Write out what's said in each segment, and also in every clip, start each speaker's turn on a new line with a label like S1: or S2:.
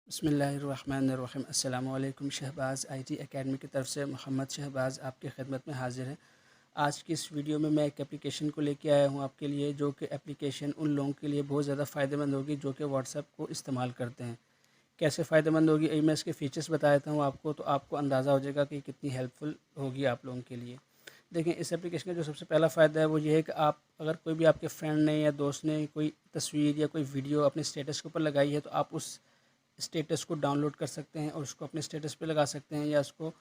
S1: बिस्मिल्लाहिर्रहमानिर्रहीम। अस्सलामु अलैकुम। शहबाज़ आईटी एकेडमी की तरफ से मोहम्मद शहबाज़ आपकी खिदमत में हाज़िर है। आज की इस वीडियो में मैं एक एप्लीकेशन को लेके आया हूँ आपके लिए, जो कि एप्लीकेशन उन लोगों के लिए बहुत ज़्यादा फ़ायदेमंद होगी जो कि व्हाट्सएप को इस्तेमाल करते हैं। कैसे फ़ायदेमंद होगी, अभी मैं इसके फ़ीचर्स बता देता हूँ आपको, तो आपको अंदाज़ा हो जाएगा कि कितनी हेल्पफुल होगी आप लोगों के लिए। देखें, इस एप्लीकेशन का जो सबसे पहला फ़ायदा है वो ये है कि आप अगर कोई भी आपके फ्रेंड ने या दोस्त ने कोई तस्वीर या कोई वीडियो अपने स्टेटस के ऊपर लगाई है, तो आप उस स्टेटस को डाउनलोड कर सकते हैं और उसको अपने स्टेटस पे लगा सकते हैं, या उसको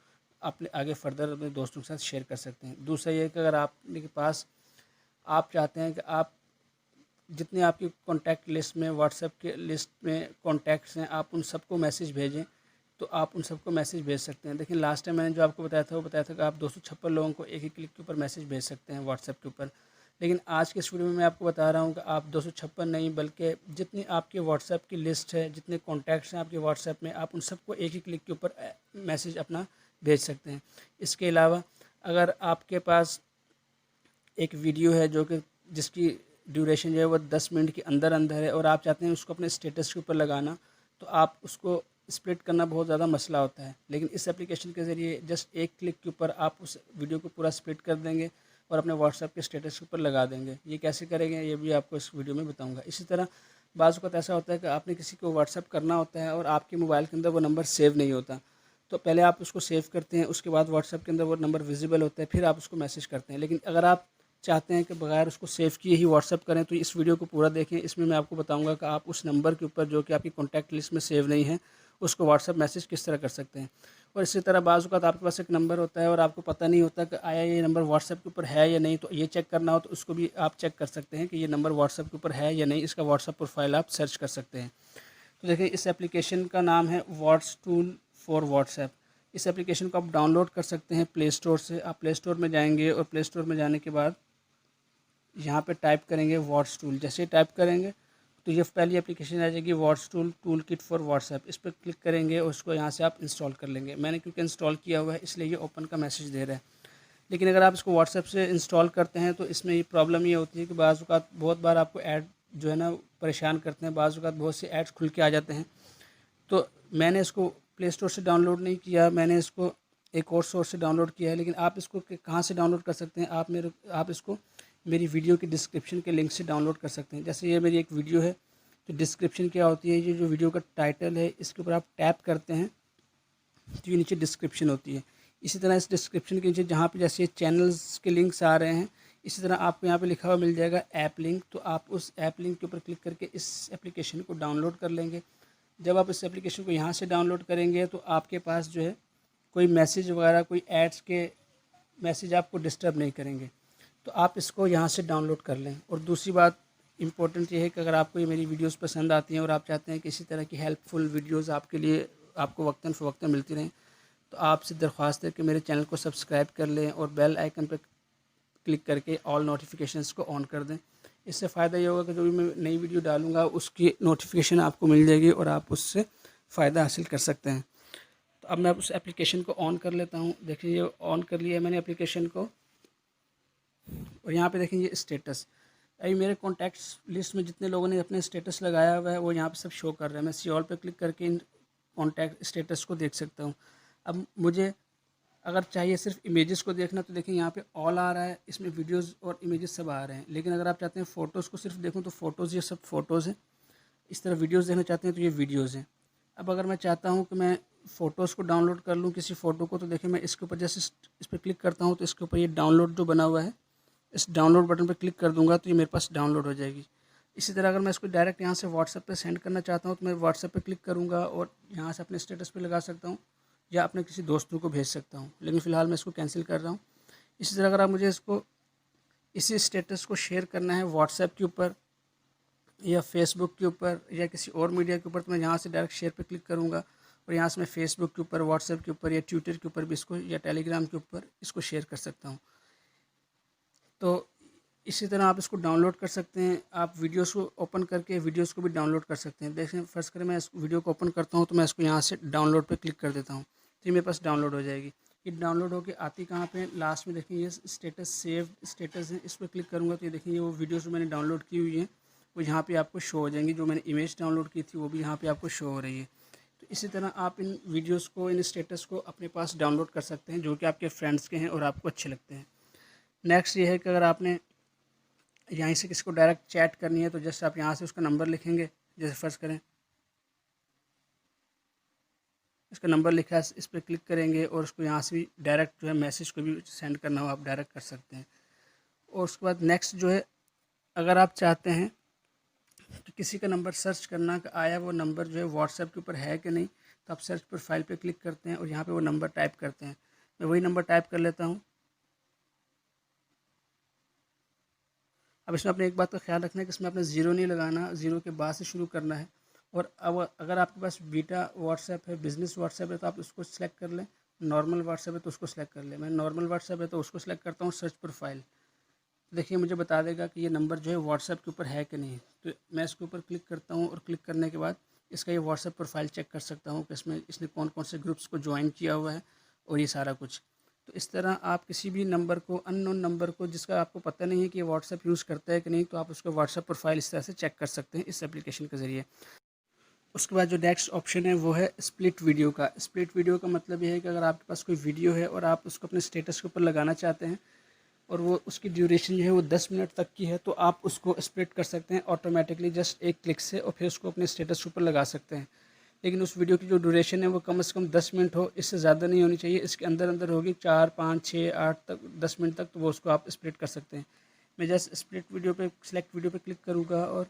S1: अपने आगे फर्दर अपने दोस्तों के साथ शेयर कर सकते हैं। दूसरा ये है कि अगर आपके पास आप चाहते हैं कि आप जितने आपकी कॉन्टैक्ट लिस्ट में, व्हाट्सएप के लिस्ट में कॉन्टैक्ट्स हैं, आप उन सबको मैसेज भेजें, तो आप उन सबको मैसेज भेज सकते हैं। देखिए, लास्ट टाइम मैंने जो आपको बताया था वो बताया था कि आप 256 लोगों को एक ही क्लिक के ऊपर मैसेज भेज सकते हैं व्हाट्सएप के ऊपर। लेकिन आज के इस वीडियो में मैं आपको बता रहा हूँ कि आप 256 नहीं, बल्कि जितनी आपकी व्हाट्सएप की लिस्ट है, जितने कॉन्टैक्ट्स हैं आपके व्हाट्सएप में, आप उन सबको एक ही क्लिक के ऊपर मैसेज अपना भेज सकते हैं। इसके अलावा अगर आपके पास एक वीडियो है जो कि जिसकी ड्यूरेशन जो है वो 10 मिनट के अंदर अंदर है और आप चाहते हैं उसको अपने स्टेटस के ऊपर लगाना, तो आप उसको स्प्लिट करना बहुत ज़्यादा मसला होता है। लेकिन इस एप्लीकेशन के ज़रिए जस्ट एक क्लिक के ऊपर आप उस वीडियो को पूरा स्प्लिट कर देंगे और अपने व्हाट्सएप के स्टेटस के ऊपर लगा देंगे। ये कैसे करेंगे ये भी आपको इस वीडियो में बताऊँगा। इसी तरह बाज़ वक़्त ऐसा होता है कि आपने किसी को व्हाट्सएप करना होता है और आपके मोबाइल के अंदर वो नंबर सेव नहीं होता, तो पहले आप उसको सेव करते हैं, उसके बाद व्हाट्सएप के अंदर वो नंबर विजिबल होता है, फिर आप उसको मैसेज करते हैं। लेकिन अगर आप चाहते हैं कि बगैर उसको सेव किए ही व्हाट्सएप करें, तो इस वीडियो को पूरा देखें। इसमें मैं आपको बताऊंगा कि आप उस नंबर के ऊपर जो कि आपकी कॉन्टैक्ट लिस्ट में सेव नहीं है, उसको व्हाट्सएप मैसेज किस तरह कर सकते हैं। और इसी तरह बाज़ वक़्त आपके पास एक नंबर होता है और आपको पता नहीं होता कि आया ये नंबर व्हाट्सएप के ऊपर है या नहीं, तो ये चेक करना हो तो उसको भी आप चेक कर सकते हैं कि ये नंबर व्हाट्सएप के ऊपर है या नहीं। इसका व्हाट्सएप प्रोफाइल आप सर्च कर सकते हैं। तो देखिए, इस एप्लीकेशन का नाम है व्हाट्स टूल फॉर व्हाट्सएप। इस एप्लीकेशन को आप डाउनलोड कर सकते हैं प्ले स्टोर से। आप प्ले स्टोर में जाएंगे और प्ले स्टोर में जाने के बाद यहाँ पे टाइप करेंगे व्हाट्स टूल। जैसे ही टाइप करेंगे तो ये पहली एप्लीकेशन आ जाएगी what's tool tool kit for WhatsApp. इस पर क्लिक करेंगे और उसको यहाँ से आप इंस्टॉल कर लेंगे। मैंने क्योंकि इंस्टॉल किया हुआ है इसलिए ये ओपन का मैसेज दे रहा है। लेकिन अगर आप इसको व्हाट्सएप से इंस्टॉल करते हैं तो इसमें ये प्रॉब्लम ये होती है कि बाज़ औक़ात बहुत बार आपको ऐड जो है ना परेशान करते हैं। बाज़ औक़ात बहुत से ऐड्स खुल के आ जाते हैं। तो मैंने इसको प्ले स्टोर से डाउनलोड नहीं किया, मैंने इसको एक और सोर्स से डाउनलोड किया है। लेकिन आप इसको कहाँ से डाउनलोड कर सकते हैं, आप इसको मेरी वीडियो की डिस्क्रिप्शन के लिंक से डाउनलोड कर सकते हैं। जैसे ये मेरी एक वीडियो है, तो डिस्क्रिप्शन क्या होती है, ये जो वीडियो का टाइटल है इसके ऊपर आप टैप करते हैं तो ये नीचे डिस्क्रिप्शन होती है। इसी तरह इस डिस्क्रिप्शन के नीचे जहाँ पे जैसे चैनल्स के लिंक्स आ रहे हैं, इसी तरह आपको यहाँ पे लिखा हुआ मिल जाएगा ऐप लिंक। तो आप उस ऐप लिंक के ऊपर क्लिक करके इस एप्लीकेशन को डाउनलोड कर लेंगे। जब आप इस एप्लीकेशन को यहाँ से डाउनलोड करेंगे तो आपके पास जो है कोई मैसेज वगैरह, कोई एड्स के मैसेज आपको डिस्टर्ब नहीं करेंगे। तो आप इसको यहाँ से डाउनलोड कर लें। और दूसरी बात इम्पोर्टेंट ये है कि अगर आपको ये मेरी वीडियोस पसंद आती हैं और आप चाहते हैं कि इसी तरह की हेल्पफुल वीडियोस आपके लिए आपको वक्तन फ़वक्तन मिलती रहें, तो आपसे दरख्वास्त है कि मेरे चैनल को सब्सक्राइब कर लें और बेल आइकन पर क्लिक करके ऑल नोटिफिकेशंस को ऑन कर दें। इससे फ़ायदा ये होगा कि जो भी मैं नई वीडियो डालूँगा उसकी नोटिफिकेशन आपको मिल जाएगी और आप उससे फ़ायदा हासिल कर सकते हैं। तो अब मैं उस एप्लीकेशन को ऑन कर लेता हूँ। देखिए, ये ऑन कर लिया है मैंने एप्लीकेशन को। और यहाँ पे देखेंगे स्टेटस। अभी मेरे कॉन्टैक्ट्स लिस्ट में जितने लोगों ने अपने स्टेटस लगाया हुआ है वो यहाँ पे सब शो कर रहा है। मैं सी ऑल पे क्लिक करके इन कॉन्टैक्ट स्टेटस को देख सकता हूँ। अब मुझे अगर चाहिए सिर्फ इमेजेस को देखना, तो देखिए यहाँ पे ऑल आ रहा है, इसमें वीडियोस और इमेजेस सब आ रहे हैं। लेकिन अगर आप चाहते हैं फ़ोटोज़ को सिर्फ देखूँ तो फ़ोटोज़, ये सब फ़ोटोज़ हैं। इस तरह वीडियोस देखना चाहते हैं तो ये वीडियोस हैं। अब अगर मैं चाहता हूँ कि मैं फ़ोटोज़ को डाउनलोड कर लूँ किसी फ़ोटो को, तो देखिए मैं इसके ऊपर जैसे इस पर क्लिक करता हूँ तो इसके ऊपर ये डाउनलोड जो बना हुआ है, इस डाउनलोड बटन पर क्लिक कर दूंगा तो ये मेरे पास डाउनलोड हो जाएगी। इसी तरह अगर मैं इसको डायरेक्ट यहाँ से व्हाट्सएप पे सेंड करना चाहता हूँ तो मैं व्हाट्सएप पे क्लिक करूँगा और यहाँ से अपने स्टेटस पे लगा सकता हूँ या अपने किसी दोस्तों को भेज सकता हूँ। लेकिन फ़िलहाल मैं इसको कैंसिल कर रहा हूँ। इसी तरह अगर आप मुझे इसको इसी स्टेटस को शेयर करना है व्हाट्सएप के ऊपर या फेसबुक के ऊपर या किसी और मीडिया के ऊपर, तो मैं यहाँ से डायरेक्ट शेयर पे क्लिक करूँगा और यहाँ से मैं फेसबुक के ऊपर, व्हाट्सएप के ऊपर या ट्विटर के ऊपर भी इसको, या टेलीग्राम के ऊपर इसको शेयर कर सकता हूँ। तो इसी तरह आप इसको डाउनलोड कर सकते हैं। आप वीडियोस को ओपन करके वीडियोस को भी डाउनलोड कर सकते हैं। देखें, फ़र्ज़ करें मैं इस वीडियो को ओपन करता हूँ तो मैं इसको यहाँ से डाउनलोड पे क्लिक कर देता हूँ तो ये मेरे पास डाउनलोड हो जाएगी। ये डाउनलोड होकर आती कहाँ पे, लास्ट में देखिए ये स्टेटस, सेव स्टेटस है, इस पर क्लिक करूँगा तो ये देखिए ये वो वीडियोस जो मैंने डाउनलोड की हुई हैं वो यहाँ पर आपको शो हो जाएंगी। जो मैंने इमेज डाउनलोड की थी वो भी यहाँ पर आपको शो हो रही है। तो इसी तरह आप इन वीडियोस को, इन स्टेटस को अपने पास डाउनलोड कर सकते हैं जो कि आपके फ्रेंड्स के हैं और आपको अच्छे लगते हैं। नेक्स्ट ये है कि अगर आपने यहाँ से किसी को डायरेक्ट चैट करनी है तो जस्ट आप यहाँ से उसका नंबर लिखेंगे। जैसे फ़र्ज़ करें इसका नंबर लिखा है, इस पर क्लिक करेंगे और उसको यहाँ से भी डायरेक्ट जो है मैसेज को भी सेंड करना हो आप डायरेक्ट कर सकते हैं। और उसके बाद नेक्स्ट जो है, अगर आप चाहते हैं कि किसी का नंबर सर्च करना कि आया वो नंबर जो है व्हाट्सएप के ऊपर है कि नहीं, तो आप सर्च प्रोफाइल पे क्लिक करते हैं और यहाँ पे वो नंबर टाइप करते हैं। मैं वही नंबर टाइप कर लेता हूँ। अब इसमें अपने एक बात का ख्याल रखना है कि इसमें आपने ज़ीरो नहीं लगाना, ज़ीरो के बाद से शुरू करना है। और अब अगर आपके पास बीटा व्हाट्सएप है, बिज़नेस व्हाट्सएप है, तो आप उसको सिलेक्ट कर लें। नॉर्मल व्हाट्सएप है तो उसको सिलेक्ट कर लें। मैं नॉर्मल व्हाट्सएप है तो उसको सिलेक्ट करता हूँ, सर्च प्रोफाइल। देखिए मुझे बता देगा कि ये नंबर जो है व्हाट्सएप के ऊपर है कि नहीं। तो मैं इसके ऊपर क्लिक करता हूँ और क्लिक करने के बाद इसका ये व्हाट्सएप प्रोफाइल चेक कर सकता हूँ कि इसमें इसने कौन कौन से ग्रुप्स को ज्वाइन किया हुआ है और ये सारा कुछ। तो इस तरह आप किसी भी नंबर को, अननोन नंबर को जिसका आपको पता नहीं है कि ये व्हाट्सएप यूज़ करता है कि नहीं, तो आप उसका व्हाट्सएप प्रोफाइल इस तरह से चेक कर सकते हैं इस एप्लीकेशन के ज़रिए। उसके बाद जो नेक्स्ट ऑप्शन है वो है स्प्लिट वीडियो का। स्प्लिट वीडियो का मतलब ये है कि अगर आपके पास कोई वीडियो है और आप उसको अपने स्टेटस के ऊपर लगाना चाहते हैं और वो उसकी ड्यूरेशन जो है वो 10 मिनट तक की है, तो आप उसको स्प्लिट कर सकते हैं ऑटोमेटिकली जस्ट एक क्लिक से और फिर उसको अपने स्टेटस के ऊपर लगा सकते हैं। लेकिन उस वीडियो की जो ड्यूरेशन है वो कम से कम 10 मिनट हो, इससे ज़्यादा नहीं होनी चाहिए। इसके अंदर अंदर होगी 4, 5, 6, 8 तक 10 मिनट तक, तो वो उसको आप स्प्लिट कर सकते हैं। मैं जस्ट स्प्लिट वीडियो पे, सिलेक्ट वीडियो पे क्लिक करूँगा और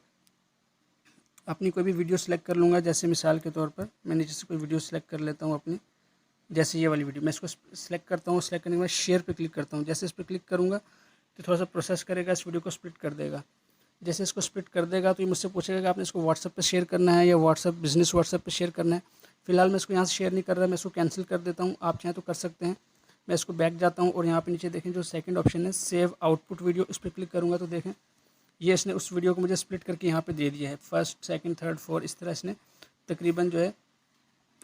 S1: अपनी कोई भी वीडियो सेलेक्ट कर लूँगा। जैसे मिसाल के तौर पर मैं नीचे से कोई वीडियो सेलेक्ट कर लेता हूँ अपनी, जैसे ये वाली वीडियो। मैं इसको सेलेक्ट करता हूँ, सेलेक्ट करने के बाद शेयर पे क्लिक करता हूँ। जैसे इस पर क्लिक करूँगा तो थोड़ा सा प्रोसेस करेगा, इस वीडियो को स्प्लिट कर देगा। जैसे इसको स्प्लिट कर देगा तो ये मुझसे पूछेगा कि आपने इसको व्हाट्सएप पे शेयर करना है या व्हाट्सएप बिज़नेस व्हाट्सएप पे शेयर करना है। फिलहाल मैं इसको यहाँ से शेयर नहीं कर रहा, मैं इसको कैंसिल कर देता हूँ। आप चाहें तो कर सकते हैं। मैं इसको बैक जाता हूँ और यहाँ पे नीचे देखें जो सेकंड ऑप्शन है सेव आउटपुट वीडियो, इस पर क्लिक करूँगा तो देखें ये इसने उस वीडियो को मुझे स्प्लिट करके यहाँ पे दे दिया है। फर्स्ट, सेकंड, थर्ड, फोर्थ, इस तरह इसने तकरीबन जो है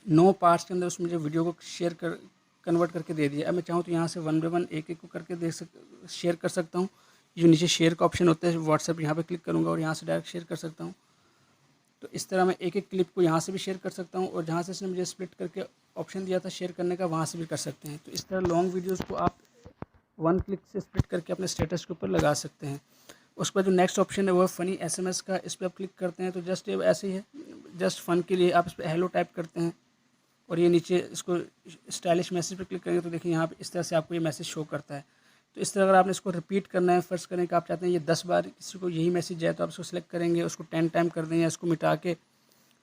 S1: 9 पार्ट्स के अंदर उस मुझे वीडियो को शेयर कर कन्वर्ट करके दे दिया। अब मैं चाहूँ तो यहाँ से वन बाय वन एक एक को करके शेयर कर सकता हूँ। जो नीचे शेयर का ऑप्शन होता है व्हाट्सएप, यहाँ पे क्लिक करूँगा और यहाँ से डायरेक्ट शेयर कर सकता हूँ। तो इस तरह मैं एक एक क्लिप को यहाँ से भी शेयर कर सकता हूँ और जहाँ से इसने मुझे स्प्लिट करके ऑप्शन दिया था शेयर करने का, वहाँ से भी कर सकते हैं। तो इस तरह लॉन्ग वीडियोज़ को आप वन क्लिक से स्प्लिट करके अपने स्टेटस के ऊपर लगा सकते हैं। उसके बाद जो नेक्स्ट ऑप्शन है वो है फ़नी एसएमएस का। इस पर आप क्लिक करते हैं तो जस्ट ये ऐसे ही है, जस्ट फ़न के लिए आप इस पर हेलो टाइप करते हैं और ये नीचे इसको स्टाइलिश मैसेज पे क्लिक करेंगे तो देखिए यहाँ पे इस तरह से आपको ये मैसेज शो करता है। तो इस तरह अगर आपने इसको रिपीट करना है, फ़र्ज़ करें कि आप चाहते हैं ये 10 बार किसी को यही मैसेज जाए, तो आप इसको सेलेक्ट करेंगे, उसको 10 टाइम कर देंगे, इसको मिटा के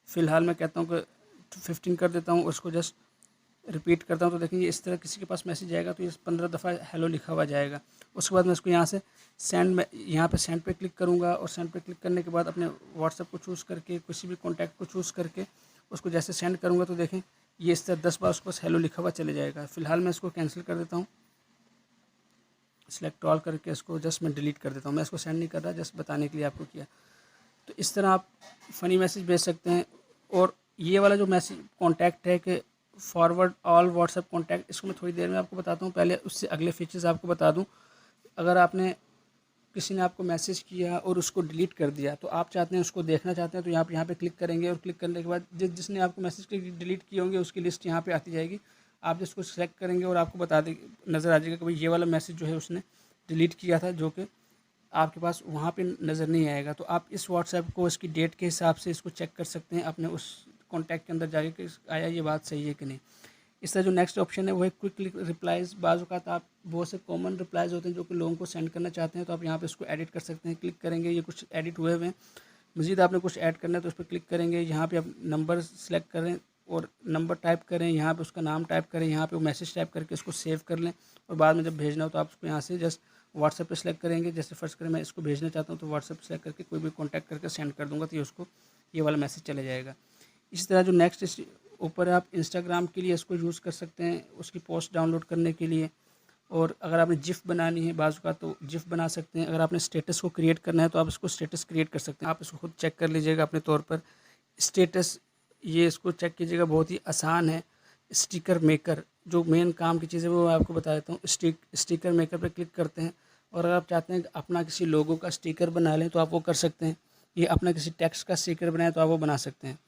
S1: फ़िलहाल मैं कहता हूँ कि 15 कर देता हूँ, उसको जस्ट रिपीट करता हूँ तो देखेंगे इस तरह किसी के पास मैसेज आएगा तो ये 15 दफ़ा हेलो लिखा हुआ जाएगा। उसके बाद मैं इसको यहाँ से सेंड में, यहाँ पे सेंड पे क्लिक करूँगा और सेंड पे क्लिक करने के बाद अपने व्हाट्सएप को चूज़ करके किसी भी कॉन्टैक्ट को चूज़ करके उसको जैसे सेंड करूँगा तो देखें ये इस तरह 10 बार उसके पास हेलो लिखा हुआ चले जाएगा। फ़िलहाल मैं इसको कैंसिल कर देता हूँ, सिलेक्ट ऑल करके इसको जस्ट मैं डिलीट कर देता हूँ। मैं इसको सेंड नहीं कर रहा, जस्ट बताने के लिए आपको किया। तो इस तरह आप फ़नी मैसेज भेज सकते हैं। और ये वाला जो मैसेज कॉन्टैक्ट है कि फॉरवर्ड ऑल व्हाट्सएप कॉन्टैक्ट, इसको मैं थोड़ी देर में आपको बताता हूँ। पहले उससे अगले फीचर्स आपको बता दूँ। अगर आपने किसी ने आपको मैसेज किया और उसको डिलीट कर दिया, तो आप चाहते हैं उसको देखना चाहते हैं तो यहाँ पे क्लिक करेंगे और क्लिक करने के बाद जिसने आपको मैसेज डिलीट किए होंगे उसकी लिस्ट यहाँ पे आती जाएगी। आप जिसको सेलेक्ट करेंगे और आपको बता दें, नज़र आ जाएगा कि भाई ये वाला मैसेज जो है उसने डिलीट किया था, जो कि आपके पास वहाँ पे नज़र नहीं आएगा। तो आप इस व्हाट्सएप को इसकी डेट के हिसाब से इसको चेक कर सकते हैं अपने उस कॉन्टैक्ट के अंदर जाके कि आया ये बात सही है कि नहीं। इस तरह जो नेक्स्ट ऑप्शन है वो है क्विक रिप्लाइज़। बाज़ औक़ात आप बहुत से कॉमन रिप्लाइज़ होते हैं जो कि लोगों को सेंड करना चाहते हैं, तो आप यहाँ पे इसको एडिट कर सकते हैं। क्लिक करेंगे, ये कुछ एडिट हुए हुए हैं। मज़ीद आपने कुछ ऐड करना है तो उस पर क्लिक करेंगे, यहाँ पे आप नंबर सेलेक्ट करें और नंबर टाइप करें, यहाँ पे उसका नाम टाइप करें, यहाँ पे वो मैसेज टाइप करके उसको सेव कर लें और बाद में जब भेजना हो तो आप उसको यहाँ से जस्ट व्हाट्सएप पे सेलेक्ट करेंगे। जैसे फ़र्ज़ करें मैं इसको भेजना चाहता हूँ तो व्हाट्सएप पे सेलेक्ट करके कोई भी कॉन्टैक्ट करके सेंड कर दूँगा तो ये उसको ये वाला मैसेज चला जाएगा। इसी तरह जो नेक्स्ट ऊपर आप इंस्टाग्राम के लिए इसको यूज़ कर सकते हैं, उसकी पोस्ट डाउनलोड करने के लिए। और अगर आपने जिफ बनानी है बाज़ का तो जिफ बना सकते हैं। अगर आपने स्टेटस को क्रिएट करना है तो आप इसको स्टेटस क्रिएट कर सकते हैं। आप इसको खुद चेक कर लीजिएगा अपने तौर पर। स्टेटस ये इसको चेक कीजिएगा, बहुत ही आसान है। स्टिकर मेकर जो मेन काम की चीज़ है वो मैं आपको बता देता हूँ। स्टिकर मेकर पर क्लिक करते हैं और अगर आप चाहते हैं कि अपना किसी लोगो का स्टिकर बना लें तो आप वो कर सकते हैं। ये अपना किसी टेक्स्ट का स्टिकर बनाए तो आप वो बना सकते हैं।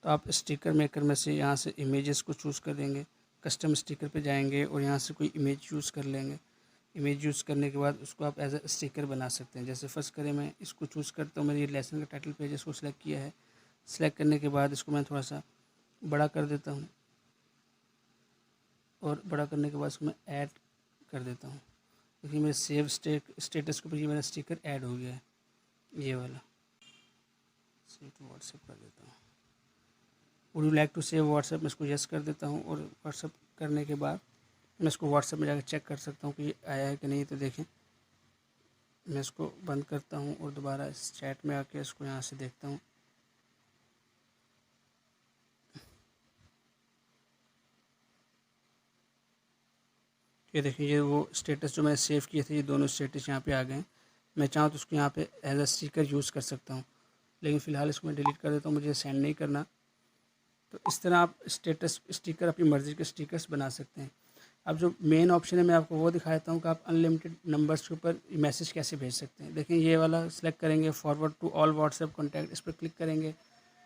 S1: तो आप स्टिकर मेकर में से यहाँ से इमेजेस को चूज़ कर देंगे, कस्टम स्टिकर पे जाएंगे और यहाँ से कोई इमेज चूज़ कर लेंगे। इमेज यूज़ करने के बाद उसको आप एज अ स्टिकर बना सकते हैं। जैसे फर्स्ट करें, मैं इसको चूज़ करता हूँ, मेरे ये लेसन का टाइटल पेज इसको सिलेक्ट किया है। सिलेक्ट करने के बाद इसको मैं थोड़ा सा बड़ा कर देता हूँ और बड़ा करने के बाद इसको मैं ऐड कर देता हूँ। देखिए मेरे सेव स्टेटस के ऊपर ये मेरा स्टिकर ऐड हो गया है, ये वाला। सेव टू व्हाट्सएप कर देता हूँ। Would you like to save WhatsApp, मैं इसको यस कर देता हूँ और व्हाट्सएप करने के बाद मैं इसको व्हाट्सएप में जाकर चेक कर सकता हूँ कि ये आया है कि नहीं। तो देखें, मैं इसको बंद करता हूँ और दोबारा इस चैट में आके इसको यहाँ से देखता हूँ। ये देखिए, ये वो स्टेटस जो मैंने सेव किए थे, ये दोनों स्टेटस यहाँ पे आ गए हैं। मैं चाहूँ तो उसको यहाँ पे एज अ स्टिकर यूज़ कर सकता हूँ, लेकिन फ़िलहाल इसको मैं डिलीट कर देता हूँ, मुझे सेंड नहीं करना। तो इस तरह आप स्टेटस स्टिकर अपनी मर्ज़ी के स्टिकर्स बना सकते हैं। अब जो मेन ऑप्शन है मैं आपको वो दिखाता हूँ कि आप अनलिमिटेड नंबर्स के ऊपर मैसेज कैसे भेज सकते हैं। देखिए ये वाला सिलेक्ट करेंगे, forward to all WhatsApp contact, इस पर क्लिक करेंगे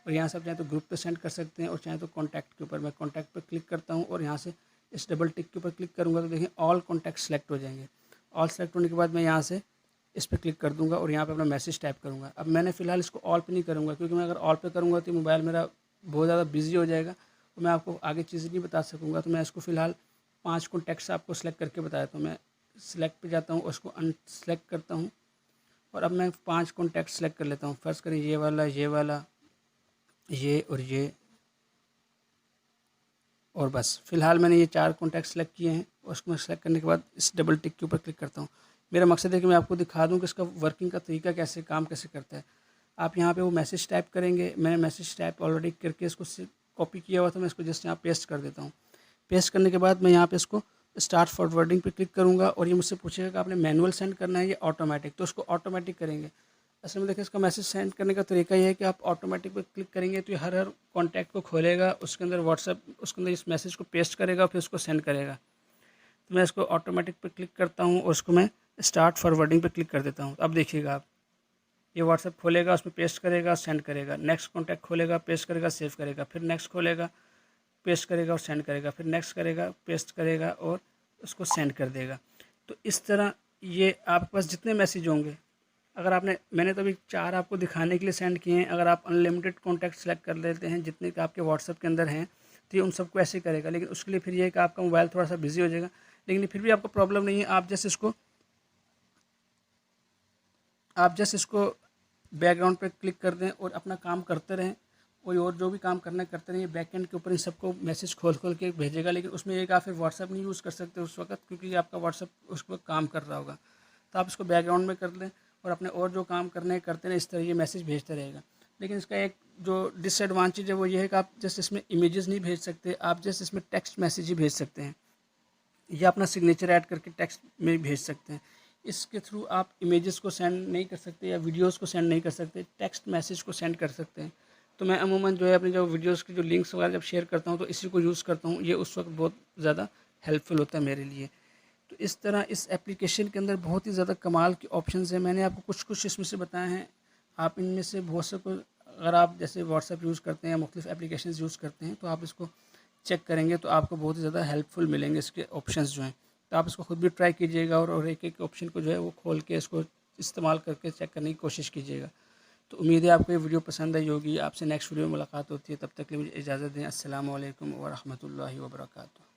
S1: और यहाँ से आप चाहे तो ग्रुप पे सेंड कर सकते हैं और चाहे तो कॉन्टैक्ट के ऊपर। मैं कॉन्टैक्ट पर क्लिक करता हूँ और यहाँ से इस डबल टिक के ऊपर क्लिक करूँगा तो देखिए ऑल कॉन्टैक्ट सेलेक्ट हो जाएंगे। ऑल सेलेक्ट होने के बाद मैं यहाँ से इस पर क्लिक कर दूँगा और यहाँ पर अपना मैसेज टाइप करूँगा। अब मैंने फ़िलहाल इसको ऑल पे नहीं करूँगा, क्योंकि मैं अगर ऑल पे करूँगा तो मोबाइल मेरा बहुत ज़्यादा बिजी हो जाएगा तो मैं आपको आगे चीज़ें नहीं बता सकूँगा। तो मैं इसको फ़िलहाल 5 कॉन्टैक्ट्स आपको सेलेक्ट करके बताया। तो मैं सिलेक्ट पे जाता हूँ और उसको अनसेलेक्ट करता हूँ और अब मैं 5 कॉन्टैक्ट सेलेक्ट कर लेता हूँ। फर्स्ट करें ये वाला, ये वाला, ये और ये, और बस फ़िलहाल मैंने ये 4 कॉन्टैक्ट सेलेक्ट किए हैं और उसको मैं सेलेक्ट करने के बाद इस डबल टिक के ऊपर क्लिक करता हूँ। मेरा मकसद है कि मैं आपको दिखा दूँ कि इसका वर्किंग का तरीका कैसे, काम कैसे करता है। आप यहाँ पे वो मैसेज टाइप करेंगे, मैंने मैसेज टाइप ऑलरेडी करके इसको कॉपी किया हुआ था, मैं इसको जस्ट यहाँ पेस्ट कर देता हूँ। पेस्ट करने के बाद मैं यहाँ पे इसको स्टार्ट फॉरवर्डिंग पे क्लिक करूँगा और ये मुझसे पूछेगा कि आपने मैनुअल सेंड करना है या ऑटोमेटिक, तो उसको ऑटोमेटिक करेंगे। असल में देखिए इसका मैसेज सेंड करने का तरीका ये है कि आप ऑटोमेटिक पे क्लिक करेंगे तो ये हर कॉन्टैक्ट को खोलेगा, उसके अंदर व्हाट्सएप, उसके अंदर इस मैसेज को पेस्ट करेगा, फिर उसको सेंड करेगा। तो मैं इसको ऑटोमेटिक पे क्लिक करता हूँ और उसको मैं स्टार्ट फॉरवर्डिंग पे क्लिक कर देता हूँ। अब देखिएगा आप, ये व्हाट्सएप खोलेगा, उसमें पेस्ट करेगा, सेंड करेगा, नेक्स्ट कॉन्टैक्ट खोलेगा, पेस्ट करेगा, सेव करेगा, फिर नेक्स्ट खोलेगा, पेस्ट करेगा और सेंड करेगा, फिर नेक्स्ट करेगा, पेस्ट करेगा और उसको सेंड कर देगा। तो इस तरह ये आपके पास जितने मैसेज होंगे, अगर मैंने तो अभी 4 आपको दिखाने के लिए सेंड किए हैं, अगर आप अनलिमिटेड कॉन्टैक्ट सेलेक्ट कर लेते हैं जितने के आपके व्हाट्सएप के अंदर हैं तो ये उन सबको ऐसे करेगा। लेकिन उसके लिए फिर ये है कि आपका मोबाइल थोड़ा सा बिजी हो जाएगा, लेकिन फिर भी आपको प्रॉब्लम नहीं है। आप जैसे इसको बैकग्राउंड पे क्लिक कर दें और अपना काम करते रहें, कोई और जो भी काम करना है करते रहें। बैकएंड के ऊपर इन सबको मैसेज खोल के भेजेगा, लेकिन उसमें एक आप फिर व्हाट्सएप नहीं यूज़ कर सकते उस वक्त, क्योंकि आपका व्हाट्सएप उस वक्त काम कर रहा होगा। तो आप इसको बैकग्राउंड में कर लें और अपने और जो काम करने करते रहें, इस तरह ये मैसेज भेजते रहेगा। लेकिन इसका एक जो डिसएडवांटेज है वो ये है कि आप जैसे इसमें इमेजेस नहीं भेज सकते, आप जैसे इसमें टेक्स्ट मैसेज ही भेज सकते हैं या अपना सिग्नेचर ऐड करके टेक्स्ट में भेज सकते हैं। इसके थ्रू आप इमेजेस को सेंड नहीं कर सकते या वीडियोस को सेंड नहीं कर सकते, टेक्स्ट मैसेज को सेंड कर सकते हैं। तो मैं अमूमन जो है अपने जो वीडियोस की जो लिंक्स वगैरह जब शेयर करता हूँ तो इसी को यूज़ करता हूँ, ये उस वक्त बहुत ज़्यादा हेल्पफुल होता है मेरे लिए। तो इस तरह इस एप्लीकेशन के अंदर बहुत ही ज़्यादा कमाल के ऑप्शंस हैं। मैंने आपको कुछ इसमें से बताए हैं, आप इनमें से बहुत से को, अगर आप जैसे व्हाट्सएप यूज़ करते हैं या मुख्तलिफ़ एप्लीकेशंस यूज़ करते हैं तो आप इसको चेक करेंगे तो आपको बहुत ही ज़्यादा हेल्पफुल मिलेंगे इसके ऑप्शंस जो हैं। तो आप इसको खुद भी ट्राई कीजिएगा और एक एक ऑप्शन को जो है वो खोल के इसको इस्तेमाल करके चेक करने की कोशिश कीजिएगा। तो उम्मीद है आपको ये वीडियो पसंद आई होगी। आपसे नेक्स्ट वीडियो में मुलाकात होती है, तब तक के लिए मुझे इजाज़त दें। अस्सलामु अलैकुम व रहमतुल्लाहि व बरकातुहू।